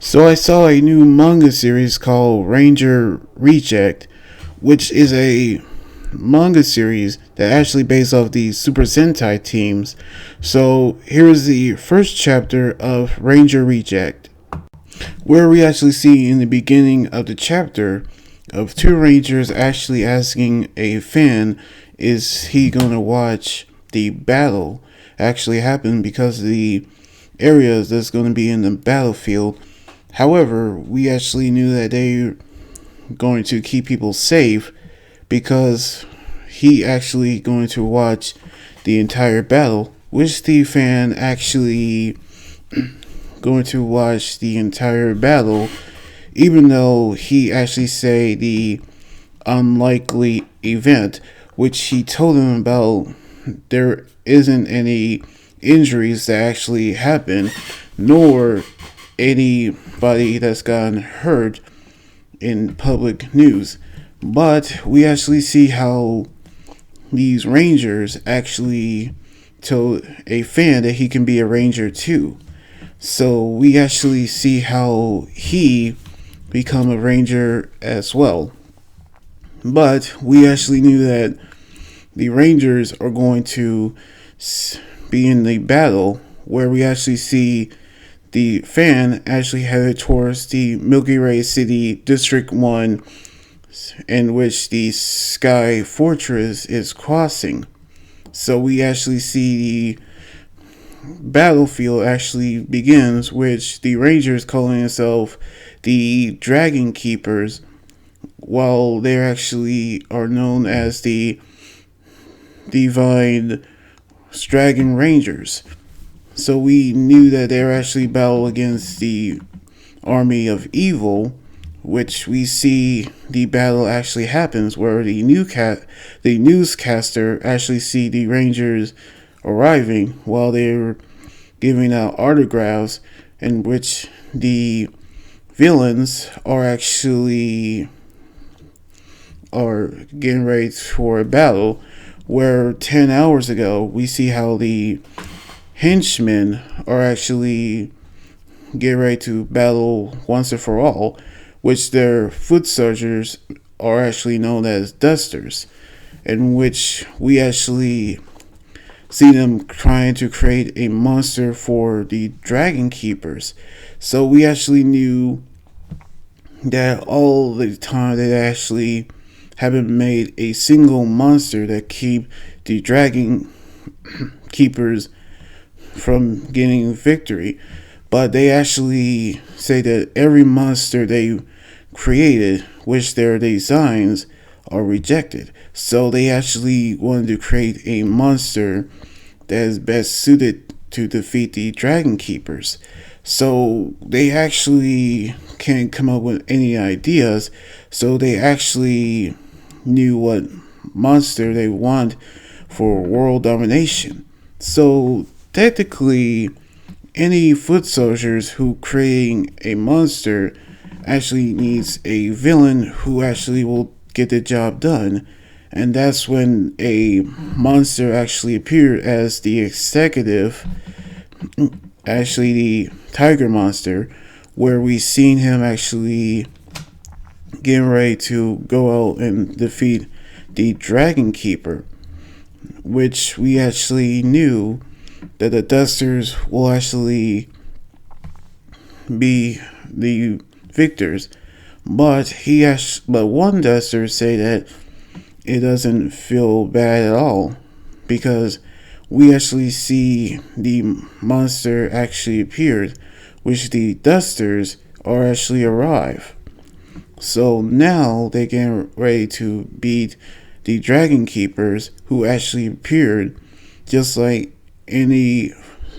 So I saw a new manga series called Ranger Reject, which is a manga series that actually based off the Super Sentai teams. So here is the first chapter of Ranger Reject, where we actually see in the beginning of the chapter of two rangers actually asking a fan, is he going to watch the battle actually happen because of the areas that's going to be in the battlefield. However, we actually knew that they're going to keep people safe because he actually going to watch the entire battle, which the fan actually going to watch the entire battle, even though he actually say the unlikely event, which he told him about there isn't any injuries that actually happen, nor anybody that's gotten hurt in public news. But we actually see how these rangers actually told a fan that he can be a ranger too. So we actually see how he become a ranger as well. But we actually knew that the rangers are going to be in the battle where we actually see the fan actually headed towards the Milky Way City District 1, in which the Sky Fortress is crossing. So we actually see the battlefield actually begins, which the Rangers calling themselves the Dragon Keepers, while they actually are known as the Divine Dragon Rangers. So we knew that they were actually battle against the army of evil, which we see the battle actually happens where the newscaster actually see the Rangers arriving while they're giving out autographs, in which the villains are actually getting ready for a battle, where 10 hours ago we see how the henchmen are actually getting ready to battle once and for all, which their foot soldiers are actually known as dusters, in which we actually see them trying to create a monster for the Dragon Keepers. So we actually knew that all the time they actually haven't made a single monster that keep the Dragon Keepers from getting victory. But they actually say that every monster they created, which their designs are rejected. So they actually wanted to create a monster that is best suited to defeat the Dragon Keepers. So they actually can't come up with any ideas. So they actually knew what monster they want for world domination. So technically, any foot soldiers who creating a monster actually needs a villain who actually will get the job done. And that's when a monster actually appeared as the executive, actually the tiger monster, where we seen him actually getting ready to go out and defeat the Dragon Keeper, which we actually knew that the dusters will actually be the victors. But one duster say that it doesn't feel bad at all, because we actually see the monster actually appeared, which the dusters are actually arrive. So now they get ready to beat the Dragon Keepers, who actually appeared just like any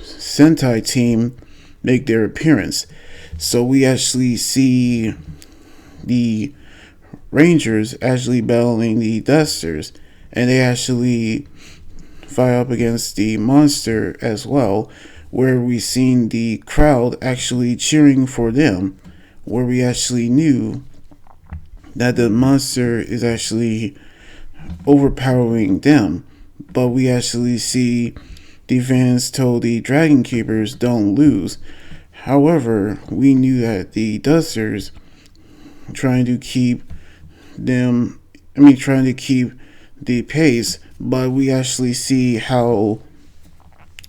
Sentai team make their appearance. So we actually see the Rangers actually battling the dusters, and they actually fight up against the monster as well, where we seen the crowd actually cheering for them, where we actually knew that the monster is actually overpowering them. But we actually see the fans told the Dragon Keepers don't lose. However, we knew that the Dusters trying to keep trying to keep the pace, but we actually see how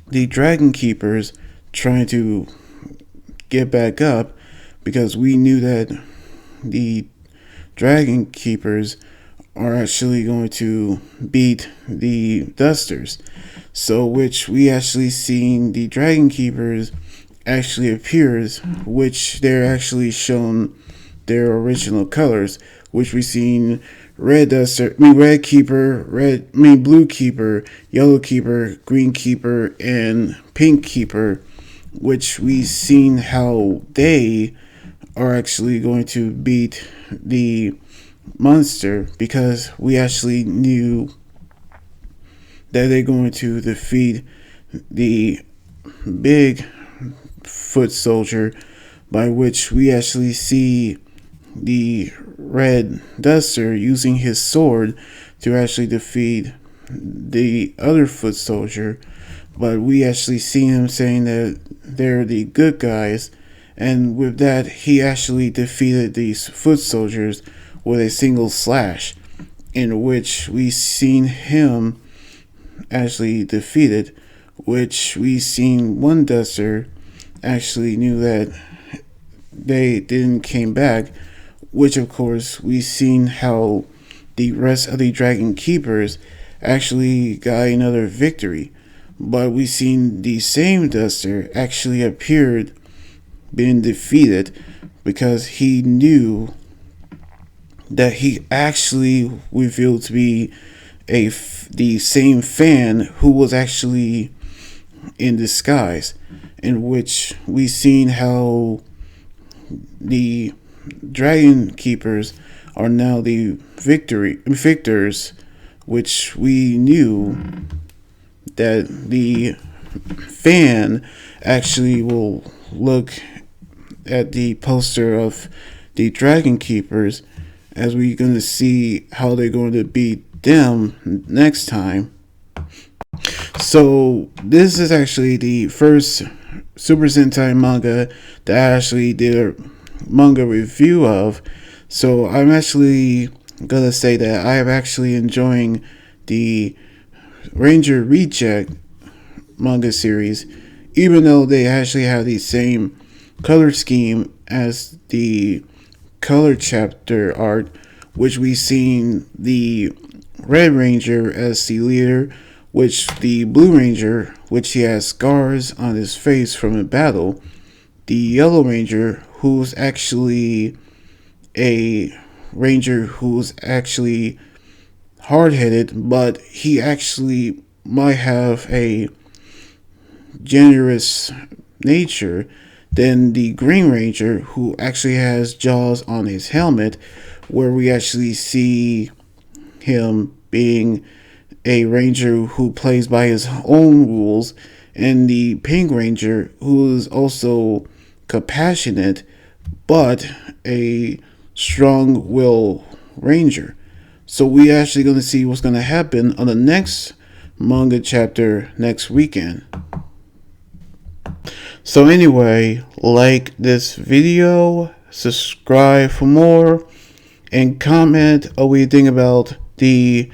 the Dragon Keepers trying to get back up, because we knew that the Dragon Keepers are actually going to beat the Dusters. So, which we actually seen the Dragon Keepers actually appears, which they're actually shown their original colors, which we seen red keeper, blue keeper, yellow keeper, green keeper, and pink keeper, which we seen how they are actually going to beat the monster, because we actually knew that they're going to defeat the big foot soldier, by which we actually see the red duster using his sword to actually defeat the other foot soldier. But we actually see him saying that they're the good guys, and with that he actually defeated these foot soldiers with a single slash, in which we seen him actually defeated, which we seen one duster actually knew that they didn't came back, which of course we seen how the rest of the Dragon Keepers actually got another victory. But we seen the same duster actually appeared being defeated, because he knew that he actually revealed to be the same fan who was actually in disguise, in which we seen how the Dragon Keepers are now the victors, which we knew that the fan actually will look at the poster of the Dragon Keepers, as we're going to see how they're going to beat them next time. So this is actually the first Super Sentai manga that I actually did a manga review of. So I'm actually gonna say that I am actually enjoying the Ranger Reject manga series, even though they actually have the same color scheme as the color chapter art, which we seen the Red Ranger as the leader, which the Blue Ranger, which he has scars on his face from a battle, the Yellow Ranger, who's actually a ranger who's actually hard-headed, but he actually might have a generous nature. Then the Green Ranger, who actually has jaws on his helmet, where we actually see him being a ranger who plays by his own rules, and the Pink Ranger, who is also compassionate but a strong-willed ranger. So we actually going to see what's going to happen on the next manga chapter next weekend. So anyway, like this video, subscribe for more, and comment what you think about the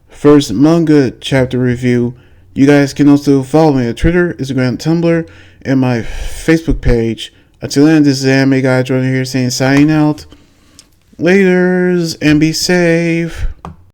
first manga chapter review. You guys can also follow me on Twitter, Instagram, Tumblr, and my Facebook page. Until then, this is Anime Guy Jordan here saying signing out. Laters, and be safe.